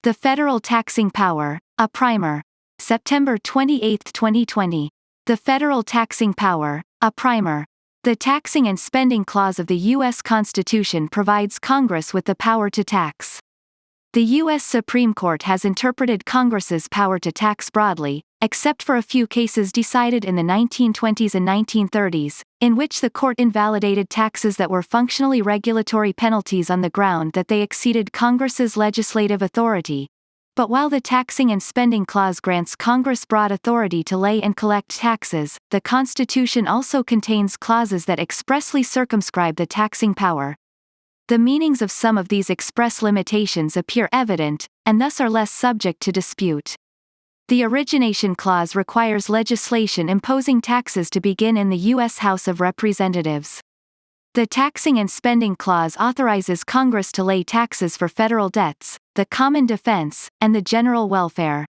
The Federal Taxing Power, a Primer. September 28, 2020. The Federal Taxing Power, a Primer. The Taxing and Spending Clause of the U.S. Constitution provides Congress with the power to tax. The U.S. Supreme Court has interpreted Congress's power to tax broadly, except for a few cases decided in the 1920s and 1930s, in which the court invalidated taxes that were functionally regulatory penalties on the ground that they exceeded Congress's legislative authority. But while the Taxing and Spending Clause grants Congress broad authority to lay and collect taxes, the Constitution also contains clauses that expressly circumscribe the taxing power. The meanings of some of these express limitations appear evident, and thus are less subject to dispute. The Origination Clause requires legislation imposing taxes to begin in the U.S. House of Representatives. The Taxing and Spending Clause authorizes Congress to lay taxes for federal debts, the common defense, and the general welfare.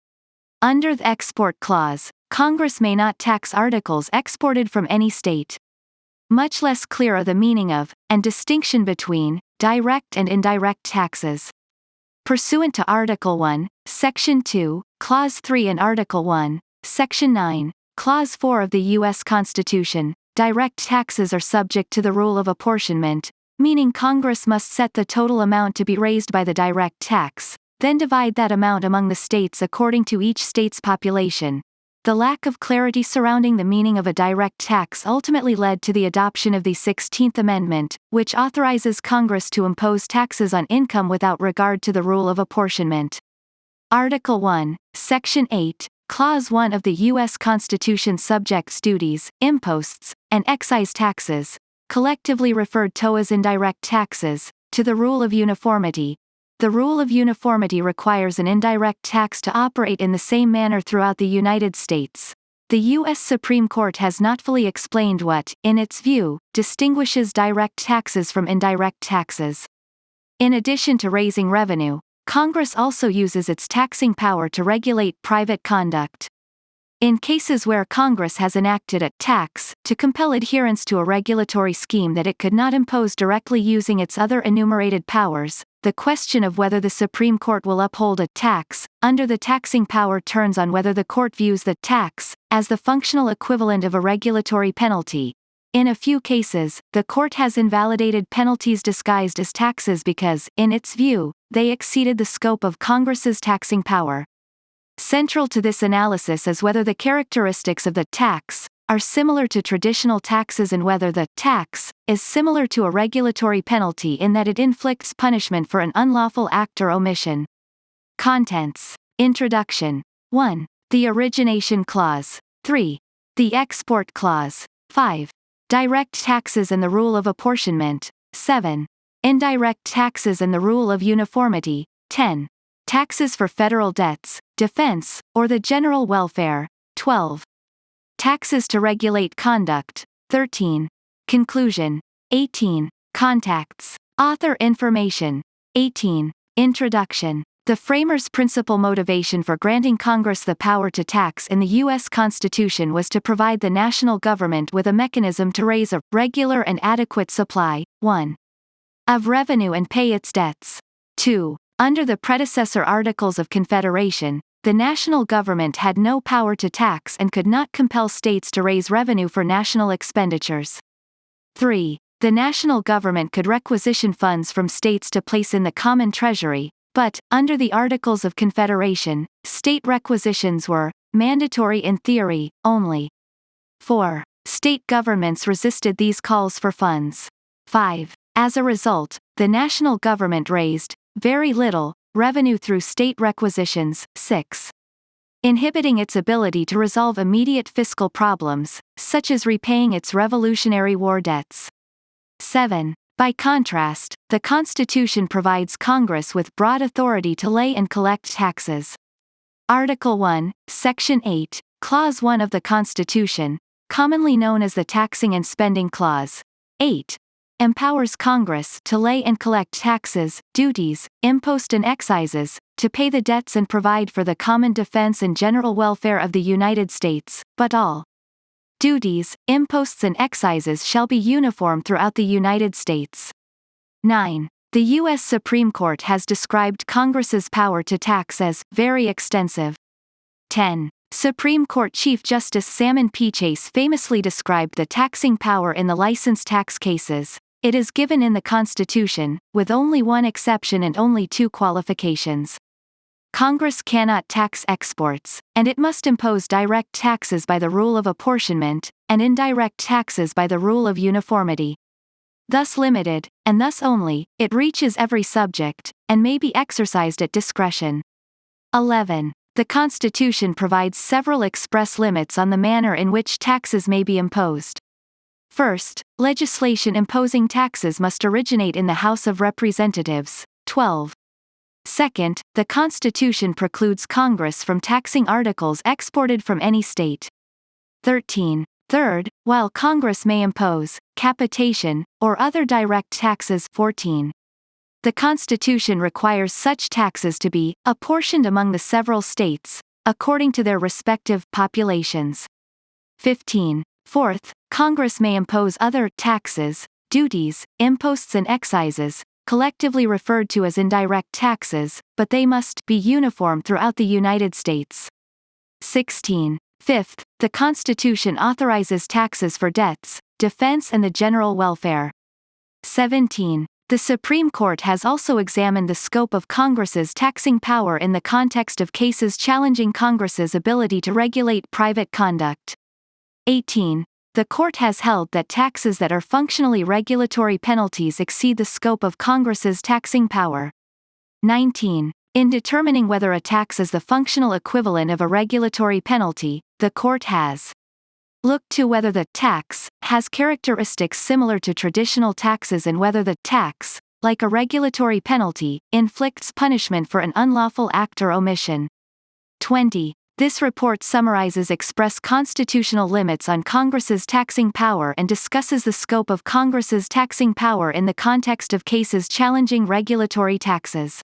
Under the Export Clause, Congress may not tax articles exported from any state. Much less clear are the meaning of, and distinction between, direct and indirect taxes. Pursuant to Article 1, Section 2, Clause 3 and Article 1, Section 9, Clause 4 of the U.S. Constitution, direct taxes are subject to the rule of apportionment, meaning Congress must set the total amount to be raised by the direct tax, then divide that amount among the states according to each state's population. The lack of clarity surrounding the meaning of a direct tax ultimately led to the adoption of the 16th Amendment, which authorizes Congress to impose taxes on income without regard to the rule of apportionment. Article 1, Section 8, Clause 1 of the U.S. Constitution subjects duties, imposts, and excise taxes, collectively referred to as indirect taxes, to the rule of uniformity. The rule of uniformity requires an indirect tax to operate in the same manner throughout the United States. The U.S. Supreme Court has not fully explained what, in its view, distinguishes direct taxes from indirect taxes. In addition to raising revenue, Congress also uses its taxing power to regulate private conduct. In cases where Congress has enacted a tax to compel adherence to a regulatory scheme that it could not impose directly using its other enumerated powers, the question of whether the Supreme Court will uphold a tax under the taxing power turns on whether the court views the tax as the functional equivalent of a regulatory penalty. In a few cases, the court has invalidated penalties disguised as taxes because, in its view, they exceeded the scope of Congress's taxing power. Central to this analysis is whether the characteristics of the tax are similar to traditional taxes and whether the tax is similar to a regulatory penalty in that it inflicts punishment for an unlawful act or omission. Contents. Introduction. 1. The Origination Clause. 3. The Export Clause. 5. Direct taxes and the rule of apportionment. 7. Indirect taxes and the rule of uniformity. 10. Taxes for federal debts, defense, or the general welfare. 12. Taxes to regulate conduct. 13. Conclusion. 18. Contacts. Author information. 18. Introduction. The framers' principal motivation for granting Congress the power to tax in the U.S. Constitution was to provide the national government with a mechanism to raise a regular and adequate supply, 1. of revenue and pay its debts. 2. Under the predecessor Articles of Confederation, the national government had no power to tax and could not compel states to raise revenue for national expenditures. 3. The national government could requisition funds from states to place in the common treasury, but, under the Articles of Confederation, state requisitions were mandatory in theory only. 4. State governments resisted these calls for funds. 5. As a result, the national government raised very little revenue through state requisitions. 6. Inhibiting its ability to resolve immediate fiscal problems, such as repaying its Revolutionary War debts. 7. By contrast, the Constitution provides Congress with broad authority to lay and collect taxes. Article 1, Section 8, Clause 1 of the Constitution, commonly known as the Taxing and Spending Clause. 8. Empowers Congress to lay and collect taxes, duties, imposts and excises, to pay the debts and provide for the common defense and general welfare of the United States, but all duties, imposts and excises shall be uniform throughout the United States. 9. The U.S. Supreme Court has described Congress's power to tax as very extensive. 10. Supreme Court Chief Justice Salmon P. Chase famously described the taxing power in the license tax cases. It is given in the Constitution, with only one exception and only two qualifications. Congress cannot tax exports, and it must impose direct taxes by the rule of apportionment, and indirect taxes by the rule of uniformity. Thus limited, and thus only, it reaches every subject, and may be exercised at discretion. 11. The Constitution provides several express limits on the manner in which taxes may be imposed. First, legislation imposing taxes must originate in the House of Representatives. 12. Second, the Constitution precludes Congress from taxing articles exported from any state. 13. Third, while Congress may impose capitation or other direct taxes. 14. The Constitution requires such taxes to be apportioned among the several states, according to their respective populations. 15. Fourth, Congress may impose other taxes, duties, imposts and excises, collectively referred to as indirect taxes, but they must be uniform throughout the United States. 16. Fifth, the Constitution authorizes taxes for debts, defense and the general welfare. 17. The Supreme Court has also examined the scope of Congress's taxing power in the context of cases challenging Congress's ability to regulate private conduct. 18. The Court has held that taxes that are functionally regulatory penalties exceed the scope of Congress's taxing power. 19. In determining whether a tax is the functional equivalent of a regulatory penalty, the Court has looked to whether the tax has characteristics similar to traditional taxes and whether the tax, like a regulatory penalty, inflicts punishment for an unlawful act or omission. 20. This report summarizes express constitutional limits on Congress's taxing power and discusses the scope of Congress's taxing power in the context of cases challenging regulatory taxes.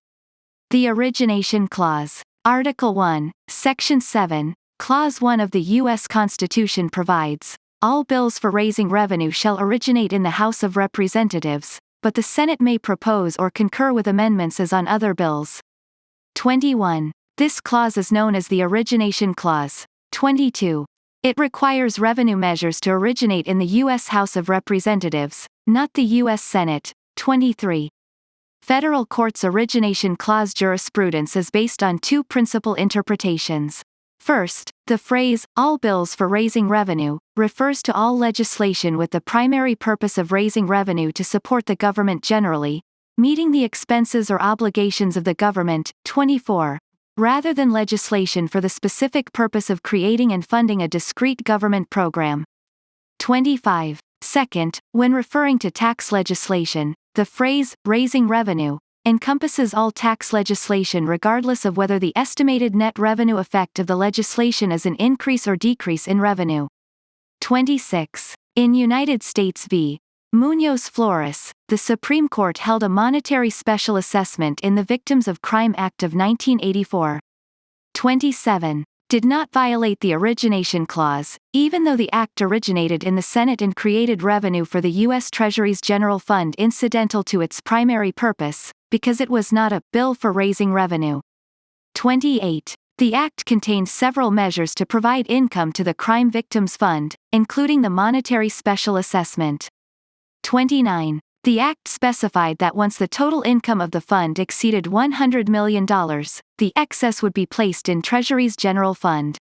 The Origination Clause. Article 1, Section 7, Clause 1 of the U.S. Constitution provides, all bills for raising revenue shall originate in the House of Representatives, but the Senate may propose or concur with amendments as on other bills. 21. This clause is known as the Origination Clause. 22. It requires revenue measures to originate in the U.S. House of Representatives, not the U.S. Senate. 23. Federal Court's Origination Clause jurisprudence is based on two principal interpretations. First, the phrase, all bills for raising revenue, refers to all legislation with the primary purpose of raising revenue to support the government generally, meeting the expenses or obligations of the government. 24. Rather than legislation for the specific purpose of creating and funding a discrete government program. 25. Second, when referring to tax legislation, the phrase, raising revenue, encompasses all tax legislation regardless of whether the estimated net revenue effect of the legislation is an increase or decrease in revenue. 26. In United States v. Munoz Flores, the Supreme Court held a monetary special assessment in the Victims of Crime Act of 1984. 27. Did not violate the Origination Clause, even though the act originated in the Senate and created revenue for the U.S. Treasury's general fund incidental to its primary purpose, because it was not a bill for raising revenue. 28. The act contained several measures to provide income to the Crime Victims Fund, including the monetary special assessment. 29. The act specified that once the total income of the fund exceeded $100 million, the excess would be placed in Treasury's general fund.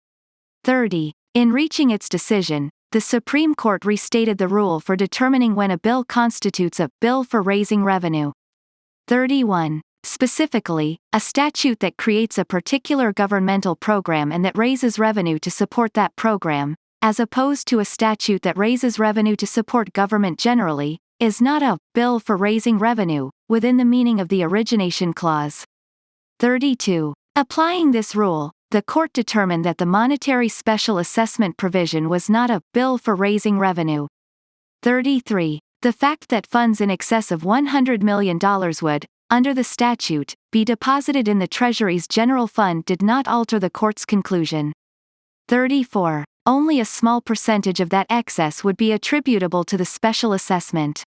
30. In reaching its decision, the Supreme Court restated the rule for determining when a bill constitutes a bill for raising revenue. 31. Specifically, a statute that creates a particular governmental program and that raises revenue to support that program, as opposed to a statute that raises revenue to support government generally, is not a bill for raising revenue, within the meaning of the Origination Clause. 32. Applying this rule, the Court determined that the monetary special assessment provision was not a bill for raising revenue. 33. The fact that funds in excess of $100 million would, under the statute, be deposited in the Treasury's general fund did not alter the Court's conclusion. 34. Only a small percentage of that excess would be attributable to the special assessment.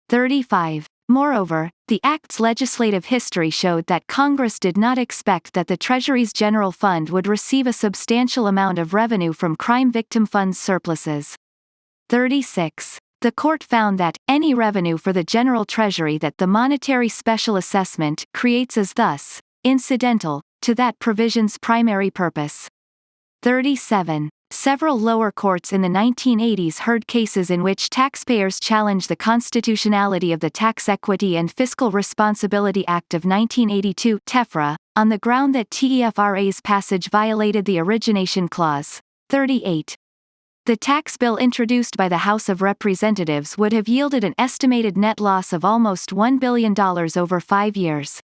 35. Moreover, the Act's legislative history showed that Congress did not expect that the Treasury's General Fund would receive a substantial amount of revenue from crime victim funds surpluses. 36. The Court found that any revenue for the General Treasury that the monetary special assessment creates is thus incidental to that provision's primary purpose. 37. Several lower courts in the 1980s heard cases in which taxpayers challenged the constitutionality of the Tax Equity and Fiscal Responsibility Act of 1982 (TEFRA), on the ground that TEFRA's passage violated the Origination Clause. 38. The tax bill introduced by the House of Representatives would have yielded an estimated net loss of almost $1 billion over 5 years.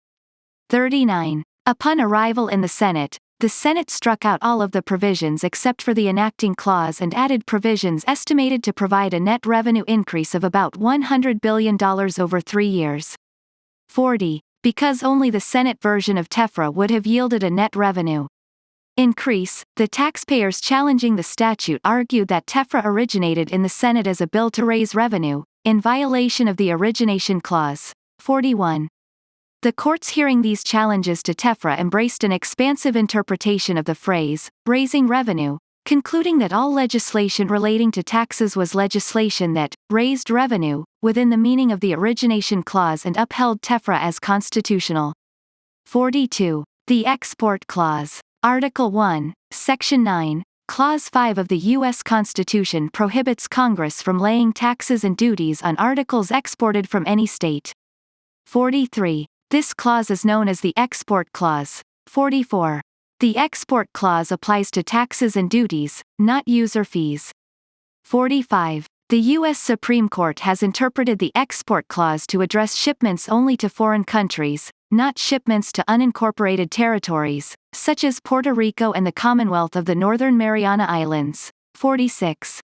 39. Upon arrival in the Senate, the Senate struck out all of the provisions except for the enacting clause and added provisions estimated to provide a net revenue increase of about $100 billion over 3 years. 40. Because only the Senate version of TEFRA would have yielded a net revenue increase, the taxpayers challenging the statute argued that TEFRA originated in the Senate as a bill to raise revenue, in violation of the Origination Clause. 41. The courts hearing these challenges to TEFRA embraced an expansive interpretation of the phrase, raising revenue, concluding that all legislation relating to taxes was legislation that raised revenue, within the meaning of the Origination Clause, and upheld TEFRA as constitutional. 42. The Export Clause. Article 1, Section 9, Clause 5 of the U.S. Constitution prohibits Congress from laying taxes and duties on articles exported from any state. 43. This clause is known as the Export Clause. 44. The Export Clause applies to taxes and duties, not user fees. 45. The U.S. Supreme Court has interpreted the Export Clause to address shipments only to foreign countries, not shipments to unincorporated territories, such as Puerto Rico and the Commonwealth of the Northern Mariana Islands. 46.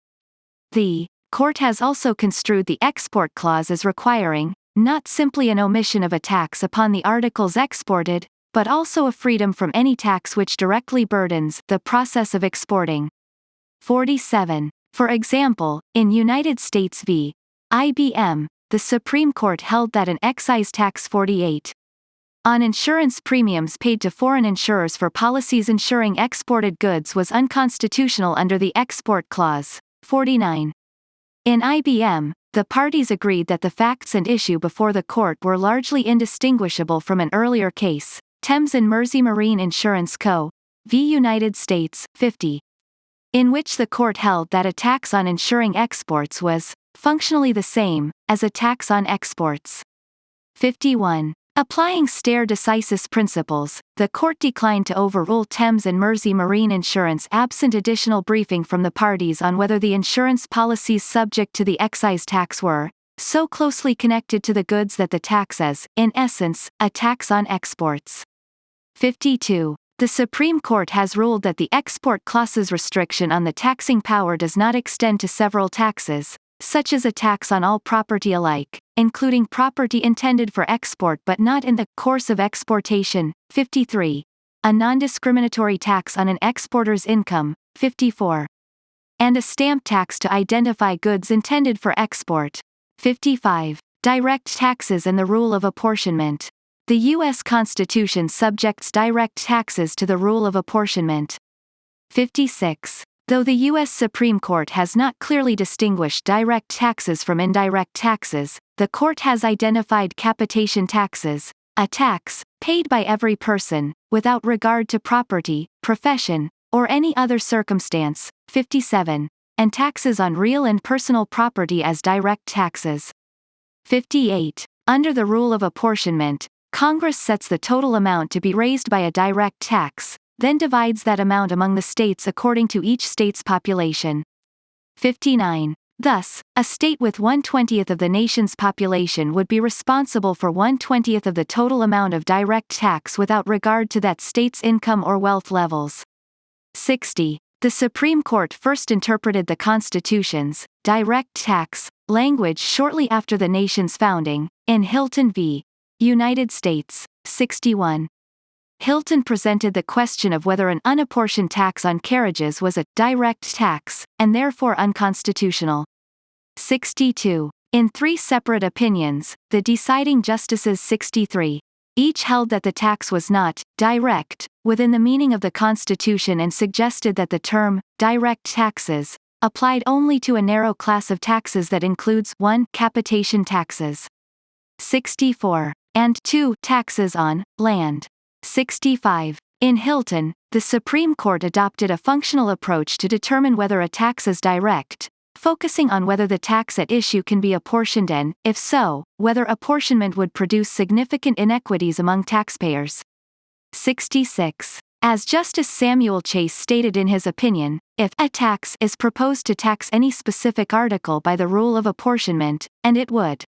The Court has also construed the Export Clause as requiring, not simply an omission of a tax upon the articles exported, but also a freedom from any tax which directly burdens the process of exporting. 47. For example, in United States v. IBM, the Supreme Court held that an excise tax 48 on insurance premiums paid to foreign insurers for policies insuring exported goods was unconstitutional under the Export Clause. 49. In IBM, the parties agreed that the facts and issue before the court were largely indistinguishable from an earlier case, Thames and Mersey Marine Insurance Co. v. United States, 50. In which the court held that a tax on insuring exports was functionally the same as a tax on exports. 51. Applying stare decisis principles, the court declined to overrule Thames and Mersey Marine Insurance absent additional briefing from the parties on whether the insurance policies subject to the excise tax were so closely connected to the goods that the tax is, in essence, a tax on exports. 52. The Supreme Court has ruled that the Export Clause's restriction on the taxing power does not extend to several taxes, such as a tax on all property alike, including property intended for export but not in the course of exportation. 53. A non-discriminatory tax on an exporter's income. 54. And a stamp tax to identify goods intended for export. 55. Direct taxes and the rule of apportionment. The U.S. Constitution subjects direct taxes to the rule of apportionment. 56. Though the U.S. Supreme Court has not clearly distinguished direct taxes from indirect taxes, the court has identified capitation taxes, a tax paid by every person, without regard to property, profession, or any other circumstance. 57. And taxes on real and personal property as direct taxes. 58. Under the rule of apportionment, Congress sets the total amount to be raised by a direct tax, then divides that amount among the states according to each state's population. 59. Thus, a state with 1/20th of the nation's population would be responsible for 1/20th of the total amount of direct tax without regard to that state's income or wealth levels. 60. The Supreme Court first interpreted the Constitution's direct tax language shortly after the nation's founding, in Hilton v. United States, 61. Hilton presented the question of whether an unapportioned tax on carriages was a direct tax, and therefore unconstitutional. 62. In 3 separate opinions, the deciding justices 63 each held that the tax was not direct within the meaning of the Constitution and suggested that the term direct taxes applied only to a narrow class of taxes that includes 1. Capitation taxes. 64. And 2. Taxes on land. 65. In Hilton, the Supreme Court adopted a functional approach to determine whether a tax is direct, focusing on whether the tax at issue can be apportioned and, if so, whether apportionment would produce significant inequities among taxpayers. 66. As Justice Samuel Chase stated in his opinion, if a tax is proposed to tax any specific article by the rule of apportionment, and it would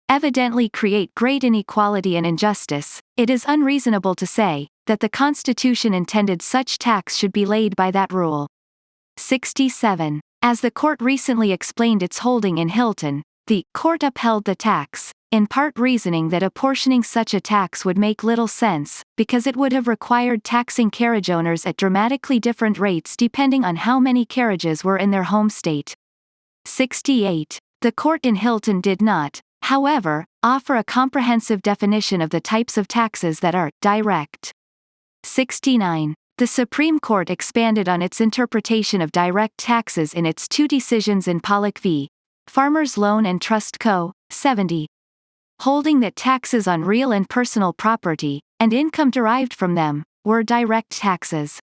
evidently create great inequality and injustice, it is unreasonable to say that the Constitution intended such tax should be laid by that rule. 67. As the court recently explained its holding in Hilton, the court upheld the tax, in part reasoning that apportioning such a tax would make little sense, because it would have required taxing carriage owners at dramatically different rates depending on how many carriages were in their home state. 68. The court in Hilton did not, however, offer a comprehensive definition of the types of taxes that are direct. 69. The Supreme Court expanded on its interpretation of direct taxes in its 2 decisions in Pollock v. Farmers Loan and Trust Co., 70. Holding that taxes on real and personal property, and income derived from them, were direct taxes.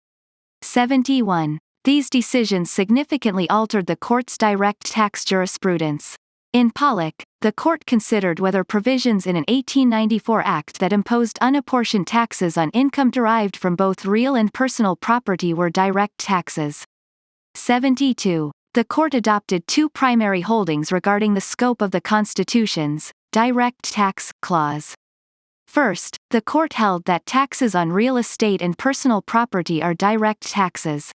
71. These decisions significantly altered the court's direct tax jurisprudence. In Pollock, the court considered whether provisions in an 1894 act that imposed unapportioned taxes on income derived from both real and personal property were direct taxes. 72. The court adopted 2 primary holdings regarding the scope of the Constitution's direct tax clause. First, the court held that taxes on real estate and personal property are direct taxes.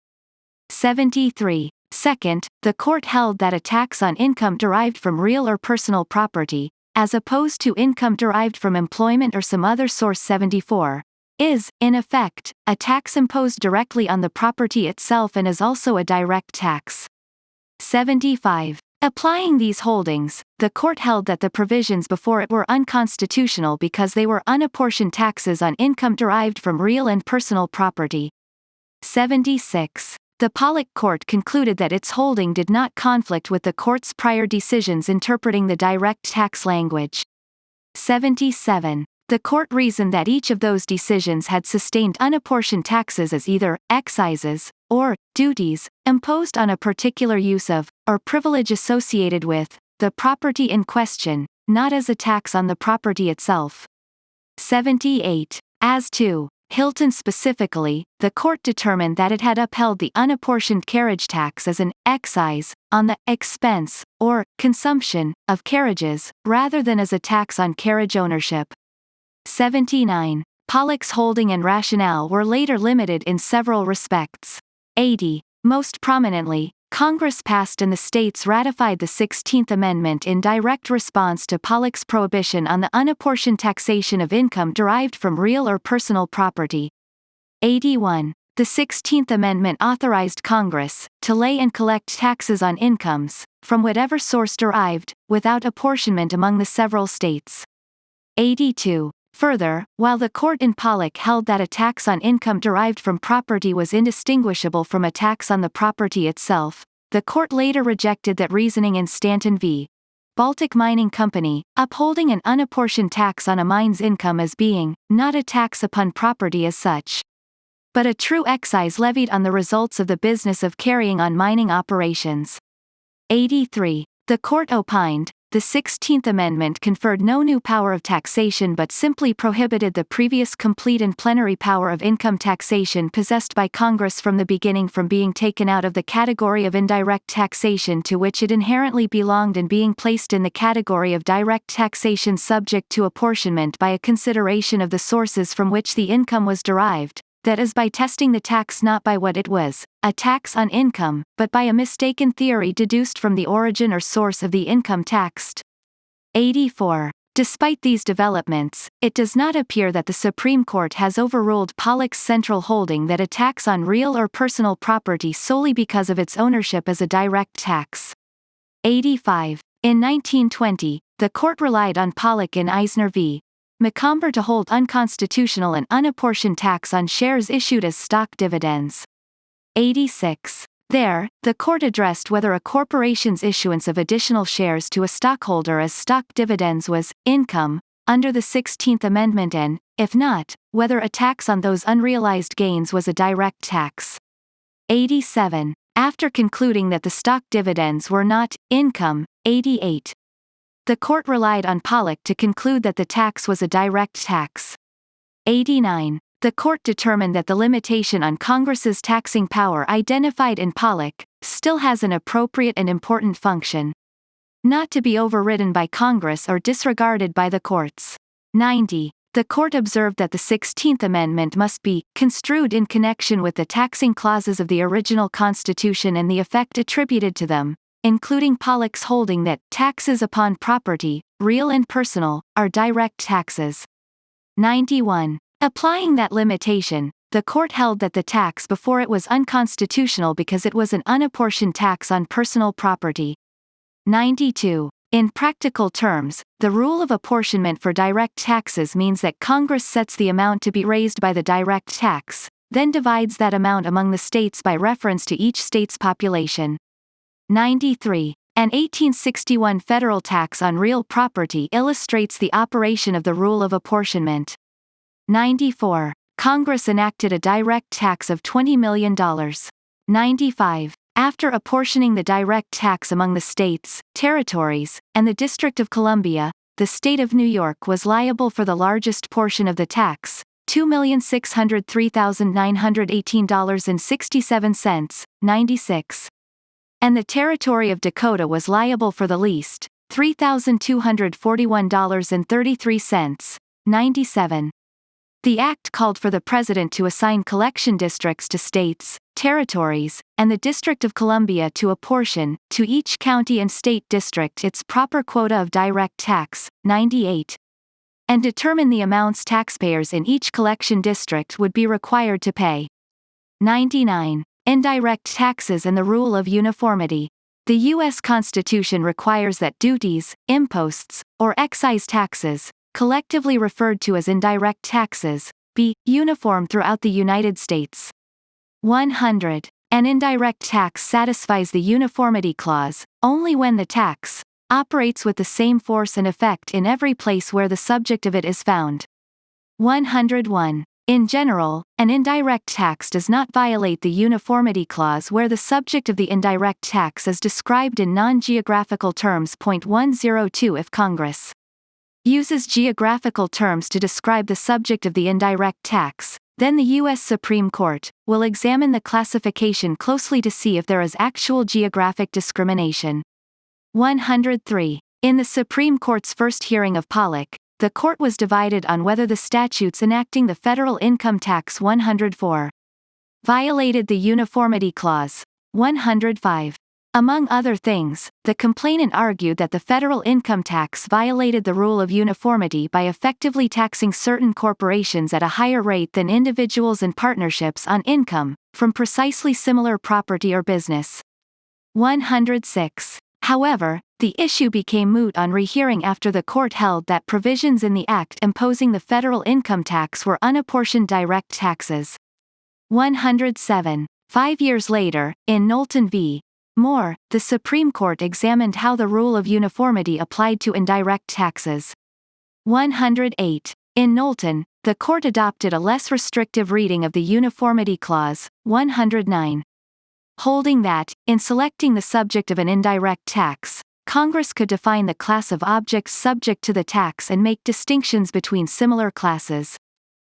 73. Second, the court held that a tax on income derived from real or personal property, as opposed to income derived from employment or some other source 74, is, in effect, a tax imposed directly on the property itself and is also a direct tax. 75. Applying these holdings, the court held that the provisions before it were unconstitutional because they were unapportioned taxes on income derived from real and personal property. 76. The Pollock court concluded that its holding did not conflict with the court's prior decisions interpreting the direct tax language. 77. The court reasoned that each of those decisions had sustained unapportioned taxes as either excises or duties imposed on a particular use of, or privilege associated with, the property in question, not as a tax on the property itself. 78. As to Hilton specifically, the court determined that it had upheld the unapportioned carriage tax as an excise on the expense or consumption of carriages, rather than as a tax on carriage ownership. 79. Pollock's holding and rationale were later limited in several respects. 80. Most prominently, Congress passed and the states ratified the 16th Amendment in direct response to Pollock's prohibition on the unapportioned taxation of income derived from real or personal property. 81. The 16th Amendment authorized Congress to lay and collect taxes on incomes, from whatever source derived, without apportionment among the several states. 82. Further, while the court in Pollock held that a tax on income derived from property was indistinguishable from a tax on the property itself, the court later rejected that reasoning in Stanton v. Baltic Mining Company, upholding an unapportioned tax on a mine's income as being not a tax upon property as such, but a true excise levied on the results of the business of carrying on mining operations. 83. The court opined, the 16th Amendment conferred no new power of taxation but simply prohibited the previous complete and plenary power of income taxation possessed by Congress from the beginning from being taken out of the category of indirect taxation to which it inherently belonged and being placed in the category of direct taxation subject to apportionment by a consideration of the sources from which the income was derived, that is by testing the tax not by what it was, a tax on income, but by a mistaken theory deduced from the origin or source of the income taxed. 84. Despite these developments, it does not appear that the Supreme Court has overruled Pollock's central holding that a tax on real or personal property solely because of its ownership is a direct tax. 85. In 1920, the court relied on Pollock in Eisner v. Macomber to hold unconstitutional an unapportioned tax on shares issued as stock dividends. 86. There, the court addressed whether a corporation's issuance of additional shares to a stockholder as stock dividends was income under the 16th Amendment and, if not, whether a tax on those unrealized gains was a direct tax. 87. After concluding that the stock dividends were not income, 88. The court relied on Pollock to conclude that the tax was a direct tax. 89. The court determined that the limitation on Congress's taxing power identified in Pollock still has an appropriate and important function, not to be overridden by Congress or disregarded by the courts. 90. The court observed that the 16th Amendment must be construed in connection with the taxing clauses of the original Constitution and the effect attributed to them, including Pollock's holding that taxes upon property, real and personal, are direct taxes. 91. Applying that limitation, the court held that the tax before it was unconstitutional because it was an unapportioned tax on personal property. 92. In practical terms, the rule of apportionment for direct taxes means that Congress sets the amount to be raised by the direct tax, then divides that amount among the states by reference to each state's population. 93. An 1861 federal tax on real property illustrates the operation of the rule of apportionment. 94. Congress enacted a direct tax of $20 million. 95. After apportioning the direct tax among the states, territories, and the District of Columbia, the state of New York was liable for the largest portion of the tax, $2,603,918.67, 96. And the territory of Dakota was liable for the least, $3,241.33, 97. The act called for the president to assign collection districts to states, territories, and the District of Columbia to apportion, to each county and state district its proper quota of direct tax, 98. And determine the amounts taxpayers in each collection district would be required to pay. 99. Indirect taxes and the rule of uniformity. The U.S. Constitution requires that duties, imposts, or excise taxes, collectively referred to as indirect taxes, be uniform throughout the United States. 100. An indirect tax satisfies the uniformity clause only when the tax operates with the same force and effect in every place where the subject of it is found. 101. In general, an indirect tax does not violate the uniformity clause where the subject of the indirect tax is described in non-geographical terms. 102. If Congress uses geographical terms to describe the subject of the indirect tax, then the U.S. Supreme Court will examine the classification closely to see if there is actual geographic discrimination. 103. In the Supreme Court's first hearing of Pollock, the court was divided on whether the statutes enacting the federal income tax 104 violated the uniformity clause. 105. Among other things, the complainant argued that the federal income tax violated the rule of uniformity by effectively taxing certain corporations at a higher rate than individuals and partnerships on income from precisely similar property or business. 106. However, the issue became moot on rehearing after the court held that provisions in the act imposing the federal income tax were unapportioned direct taxes. 107. 5 years later, in Knowlton v. Moore, the Supreme Court examined how the rule of uniformity applied to indirect taxes. 108. In Knowlton, the court adopted a less restrictive reading of the uniformity clause, 109. Holding that, in selecting the subject of an indirect tax, Congress could define the class of objects subject to the tax and make distinctions between similar classes.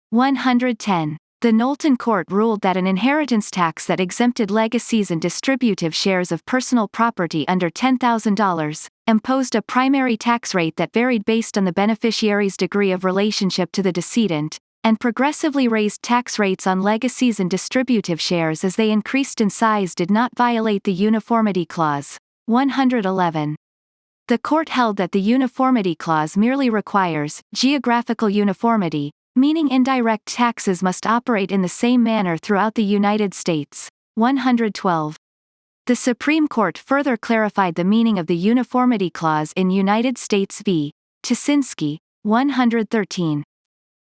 110. The Knowlton Court ruled that an inheritance tax that exempted legacies and distributive shares of personal property under $10,000 imposed a primary tax rate that varied based on the beneficiary's degree of relationship to the decedent, and progressively raised tax rates on legacies and distributive shares as they increased in size did not violate the uniformity clause. 111. The court held that the uniformity clause merely requires geographical uniformity, meaning indirect taxes must operate in the same manner throughout the United States. 112. The Supreme Court further clarified the meaning of the Uniformity Clause in United States v. Tuschinski, 113.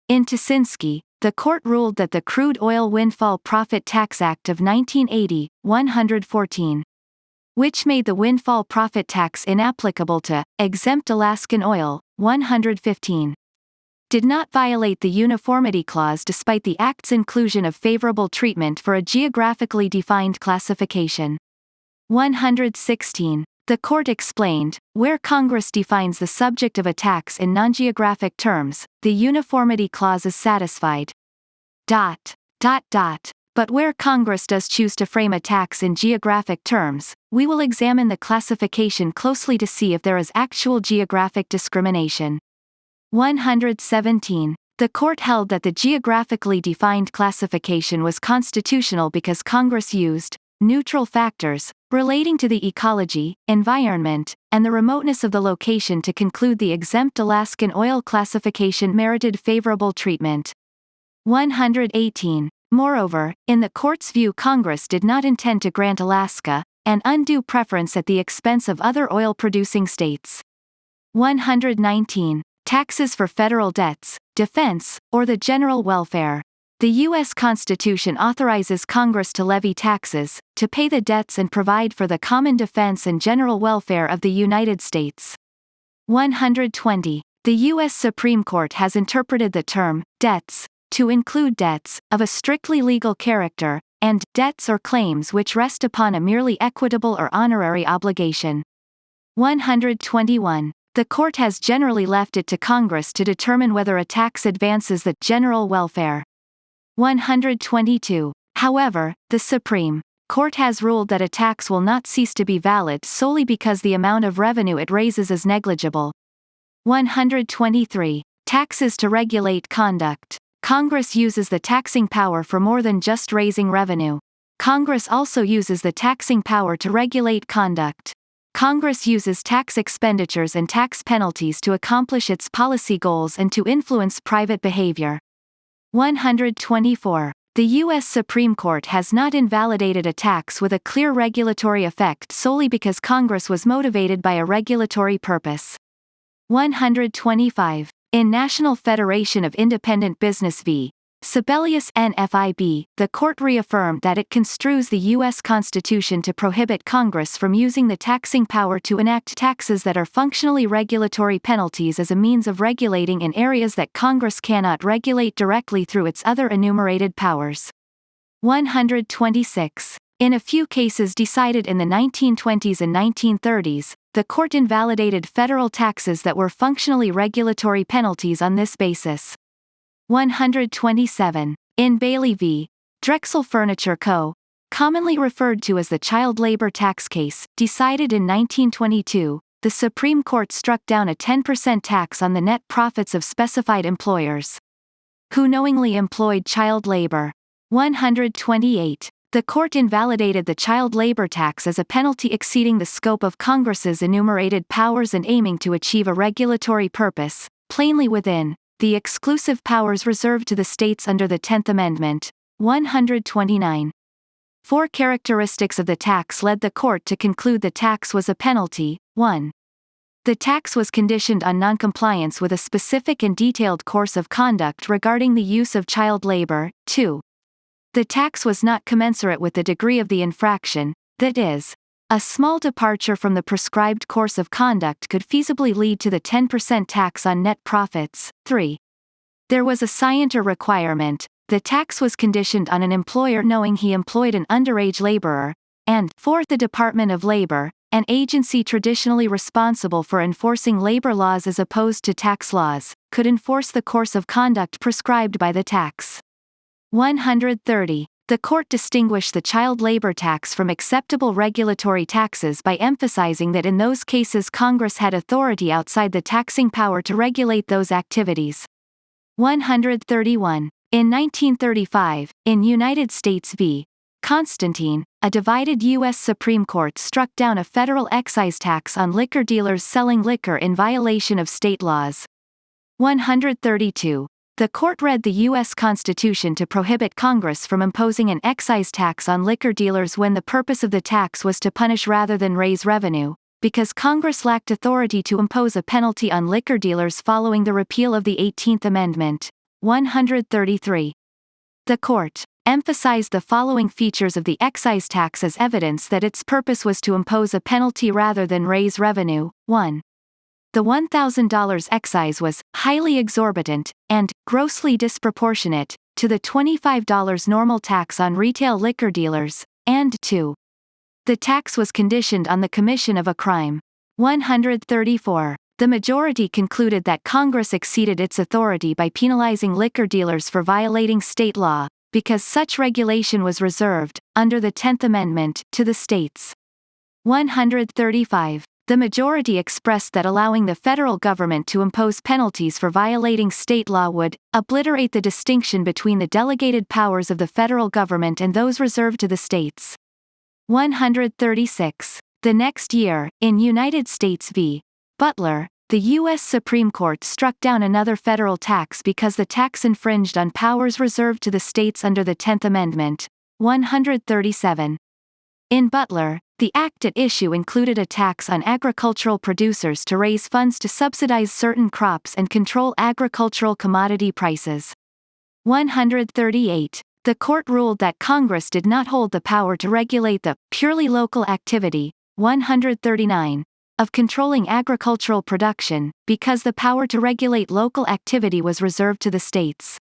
In Tuschinski, the court ruled that the Crude Oil Windfall Profit Tax Act of 1980, 114, which made the windfall profit tax inapplicable to exempt Alaskan oil, 115, did not violate the Uniformity Clause despite the Act's inclusion of favorable treatment for a geographically defined classification. 116. The court explained, where Congress defines the subject of a tax in non-geographic terms, the Uniformity Clause is satisfied. But where Congress does choose to frame a tax in geographic terms, we will examine the classification closely to see if there is actual geographic discrimination. 117. The court held that the geographically defined classification was constitutional because Congress used neutral factors relating to the ecology, environment, and the remoteness of the location to conclude the exempt Alaskan oil classification merited favorable treatment. 118. Moreover, in the court's view, Congress did not intend to grant Alaska an undue preference at the expense of other oil-producing states. 119. Taxes for federal debts, defense, or the general welfare. The U.S. Constitution authorizes Congress to levy taxes, to pay the debts and provide for the common defense and general welfare of the United States. 120. The U.S. Supreme Court has interpreted the term debts to include debts of a strictly legal character, and debts or claims which rest upon a merely equitable or honorary obligation. 121. The court has generally left it to Congress to determine whether a tax advances the general welfare. 122. However, the Supreme Court has ruled that a tax will not cease to be valid solely because the amount of revenue it raises is negligible. 123. Taxes to regulate conduct. Congress uses the taxing power for more than just raising revenue. Congress also uses the taxing power to regulate conduct. Congress uses tax expenditures and tax penalties to accomplish its policy goals and to influence private behavior. 124. The U.S. Supreme Court has not invalidated a tax with a clear regulatory effect solely because Congress was motivated by a regulatory purpose. 125. In National Federation of Independent Business v. Sibelius NFIB, the court reaffirmed that it construes the U.S. Constitution to prohibit Congress from using the taxing power to enact taxes that are functionally regulatory penalties as a means of regulating in areas that Congress cannot regulate directly through its other enumerated powers. 126. In a few cases decided in the 1920s and 1930s, the court invalidated federal taxes that were functionally regulatory penalties on this basis. 127. In Bailey v. Drexel Furniture Co., commonly referred to as the child labor tax case, decided in 1922, the Supreme Court struck down a 10% tax on the net profits of specified employers who knowingly employed child labor. 128. The court invalidated the child labor tax as a penalty exceeding the scope of Congress's enumerated powers and aiming to achieve a regulatory purpose, plainly within the exclusive powers reserved to the states under the 10th Amendment. 129. Four characteristics of the tax led the court to conclude the tax was a penalty. 1. The tax was conditioned on noncompliance with a specific and detailed course of conduct regarding the use of child labor. 2. The tax was not commensurate with the degree of the infraction, that is, a small departure from the prescribed course of conduct could feasibly lead to the 10% tax on net profits. 3. There was a scienter requirement. The tax was conditioned on an employer knowing he employed an underage laborer. And 4. The Department of Labor, an agency traditionally responsible for enforcing labor laws as opposed to tax laws, could enforce the course of conduct prescribed by the tax. 130. The court distinguished the child labor tax from acceptable regulatory taxes by emphasizing that in those cases Congress had authority outside the taxing power to regulate those activities. 131. In 1935, in United States v. Constantine, a divided U.S. Supreme Court struck down a federal excise tax on liquor dealers selling liquor in violation of state laws. 132. The court read the U.S. Constitution to prohibit Congress from imposing an excise tax on liquor dealers when the purpose of the tax was to punish rather than raise revenue, because Congress lacked authority to impose a penalty on liquor dealers following the repeal of the 18th Amendment. 133. The court emphasized the following features of the excise tax as evidence that its purpose was to impose a penalty rather than raise revenue. 1. The $1,000 excise was highly exorbitant and grossly disproportionate to the $25 normal tax on retail liquor dealers, and 2. The tax was conditioned on the commission of a crime. 134. The majority concluded that Congress exceeded its authority by penalizing liquor dealers for violating state law, because such regulation was reserved, under the 10th Amendment, to the states. 135. The majority expressed that allowing the federal government to impose penalties for violating state law would obliterate the distinction between the delegated powers of the federal government and those reserved to the states. 136. The next year, in United States v. Butler, the U.S. Supreme Court struck down another federal tax because the tax infringed on powers reserved to the states under the 10th Amendment. 137. In Butler, the act at issue included a tax on agricultural producers to raise funds to subsidize certain crops and control agricultural commodity prices. 138. The court ruled that Congress did not hold the power to regulate the purely local activity, 139, of controlling agricultural production, because the power to regulate local activity was reserved to the states.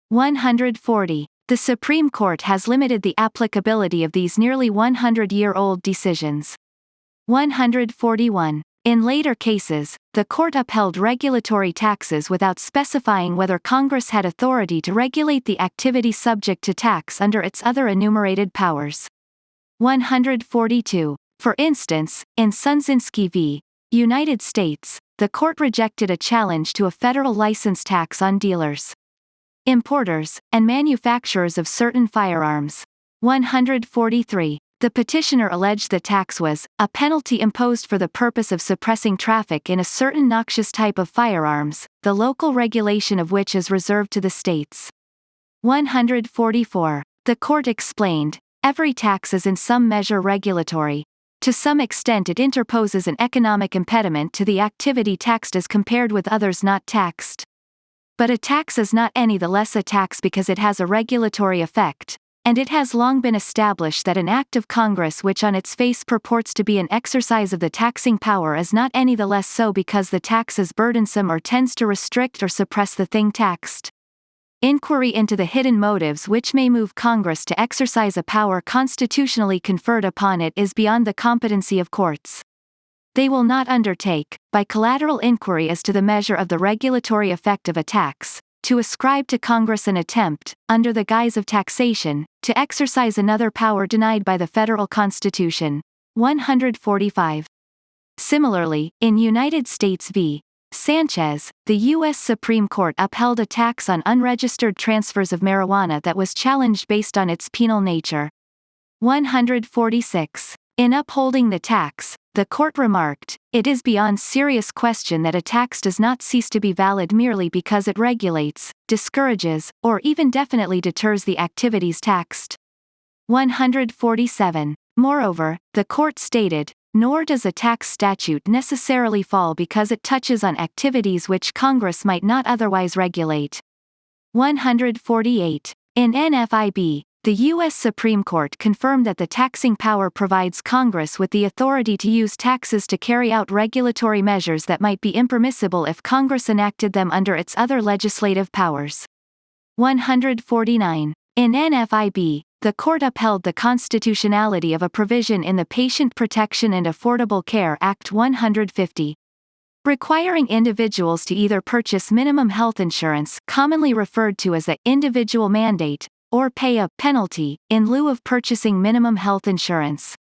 140. The Supreme Court has limited the applicability of these nearly 100-year-old decisions. 141. In later cases, the court upheld regulatory taxes without specifying whether Congress had authority to regulate the activity subject to tax under its other enumerated powers. 142. For instance, in Sunzinski v. United States, the court rejected a challenge to a federal license tax on dealers, importers, and manufacturers of certain firearms. 143. The petitioner alleged the tax was a penalty imposed for the purpose of suppressing traffic in a certain noxious type of firearms, the local regulation of which is reserved to the states. 144. The court explained, every tax is in some measure regulatory. To some extent it interposes an economic impediment to the activity taxed as compared with others not taxed. But a tax is not any the less a tax because it has a regulatory effect, and it has long been established that an act of Congress which on its face purports to be an exercise of the taxing power is not any the less so because the tax is burdensome or tends to restrict or suppress the thing taxed. Inquiry into the hidden motives which may move Congress to exercise a power constitutionally conferred upon it is beyond the competency of courts. They will not undertake, by collateral inquiry as to the measure of the regulatory effect of a tax, to ascribe to Congress an attempt, under the guise of taxation, to exercise another power denied by the federal Constitution. 145. Similarly, in United States v. Sanchez, the U.S. Supreme Court upheld a tax on unregistered transfers of marijuana that was challenged based on its penal nature. 146. In upholding the tax, the court remarked, it is beyond serious question that a tax does not cease to be valid merely because it regulates, discourages, or even definitely deters the activities taxed. 147. Moreover, the court stated, nor does a tax statute necessarily fall because it touches on activities which Congress might not otherwise regulate. 148. In NFIB, the U.S. Supreme Court confirmed that the taxing power provides Congress with the authority to use taxes to carry out regulatory measures that might be impermissible if Congress enacted them under its other legislative powers. 149. In NFIB, the court upheld the constitutionality of a provision in the Patient Protection and Affordable Care Act 150, requiring individuals to either purchase minimum health insurance, commonly referred to as the individual mandate, or pay a penalty, in lieu of purchasing minimum health insurance.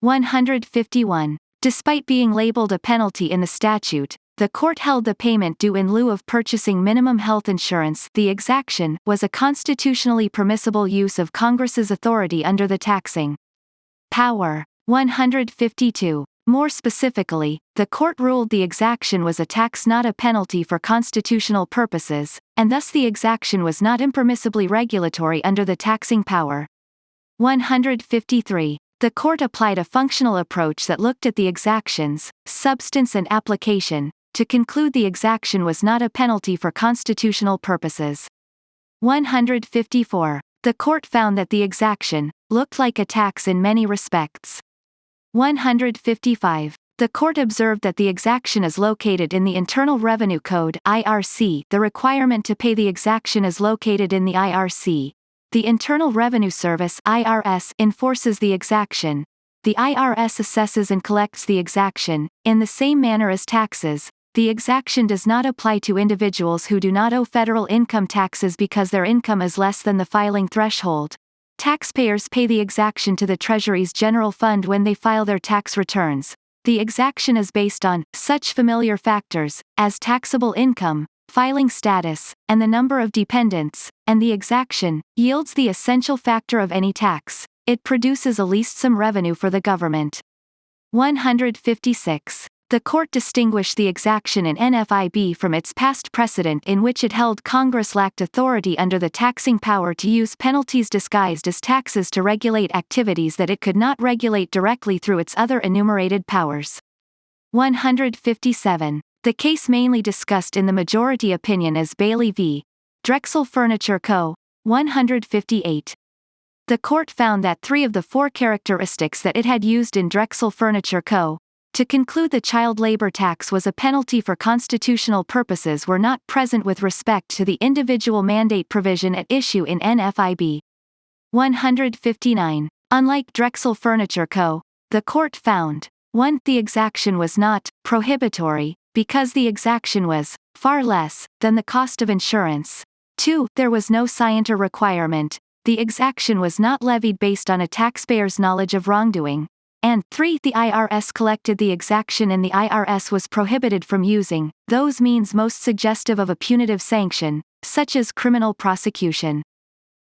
151. Despite being labeled a penalty in the statute, the court held the payment due in lieu of purchasing minimum health insurance, the exaction, was a constitutionally permissible use of Congress's authority under the taxing power. 152. More specifically, the court ruled the exaction was a tax, not a penalty for constitutional purposes, and thus the exaction was not impermissibly regulatory under the taxing power. 153. The court applied a functional approach that looked at the exaction's substance and application, to conclude the exaction was not a penalty for constitutional purposes. 154. The court found that the exaction looked like a tax in many respects. 155. The court observed that the exaction is located in the Internal Revenue Code (IRC). The requirement to pay the exaction is located in the IRC. The Internal Revenue Service (IRS) enforces the exaction. The IRS assesses and collects the exaction. In the same manner as taxes, the exaction does not apply to individuals who do not owe federal income taxes because their income is less than the filing threshold. Taxpayers pay the exaction to the Treasury's General Fund when they file their tax returns. The exaction is based on such familiar factors as taxable income, filing status, and the number of dependents, and the exaction yields the essential factor of any tax. It produces at least some revenue for the government. 156. The court distinguished the exaction in NFIB from its past precedent in which it held Congress lacked authority under the taxing power to use penalties disguised as taxes to regulate activities that it could not regulate directly through its other enumerated powers. 157. The case mainly discussed in the majority opinion is Bailey v. Drexel Furniture Co. 158. The court found that 3 of the 4 characteristics that it had used in Drexel Furniture Co. to conclude the child labor tax was a penalty for constitutional purposes were not present with respect to the individual mandate provision at issue in NFIB. 159. Unlike Drexel Furniture Co., the court found 1. The exaction was not prohibitory, because the exaction was far less than the cost of insurance. 2. There was no scienter requirement. The exaction was not levied based on a taxpayer's knowledge of wrongdoing. And 3. The IRS collected the exaction and the IRS was prohibited from using those means most suggestive of a punitive sanction, such as criminal prosecution.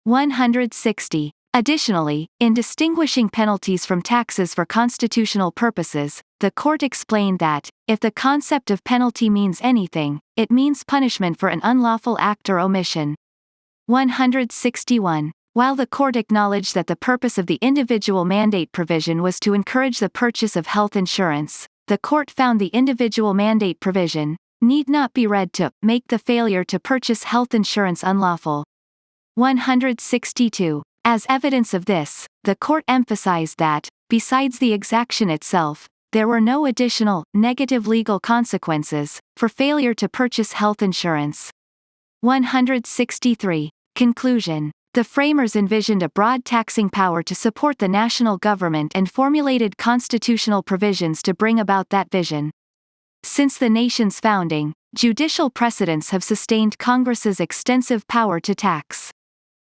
160. Additionally, in distinguishing penalties from taxes for constitutional purposes, the court explained that, if the concept of penalty means anything, it means punishment for an unlawful act or omission. 161. While the court acknowledged that the purpose of the individual mandate provision was to encourage the purchase of health insurance, the court found the individual mandate provision need not be read to make the failure to purchase health insurance unlawful. 162. As evidence of this, the court emphasized that, besides the exaction itself, there were no additional, negative legal consequences for failure to purchase health insurance. 163. Conclusion. The framers envisioned a broad taxing power to support the national government and formulated constitutional provisions to bring about that vision. Since the nation's founding, judicial precedents have sustained Congress's extensive power to tax.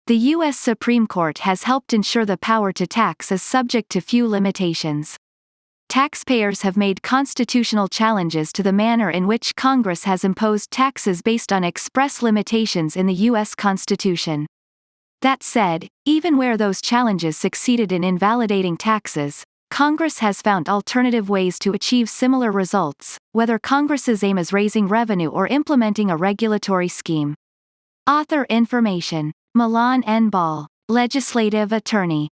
The U.S. Supreme Court has helped ensure the power to tax is subject to few limitations. Taxpayers have made constitutional challenges to the manner in which Congress has imposed taxes based on express limitations in the U.S. Constitution. That said, even where those challenges succeeded in invalidating taxes, Congress has found alternative ways to achieve similar results, whether Congress's aim is raising revenue or implementing a regulatory scheme. Author information. Milan N. Ball, Legislative Attorney.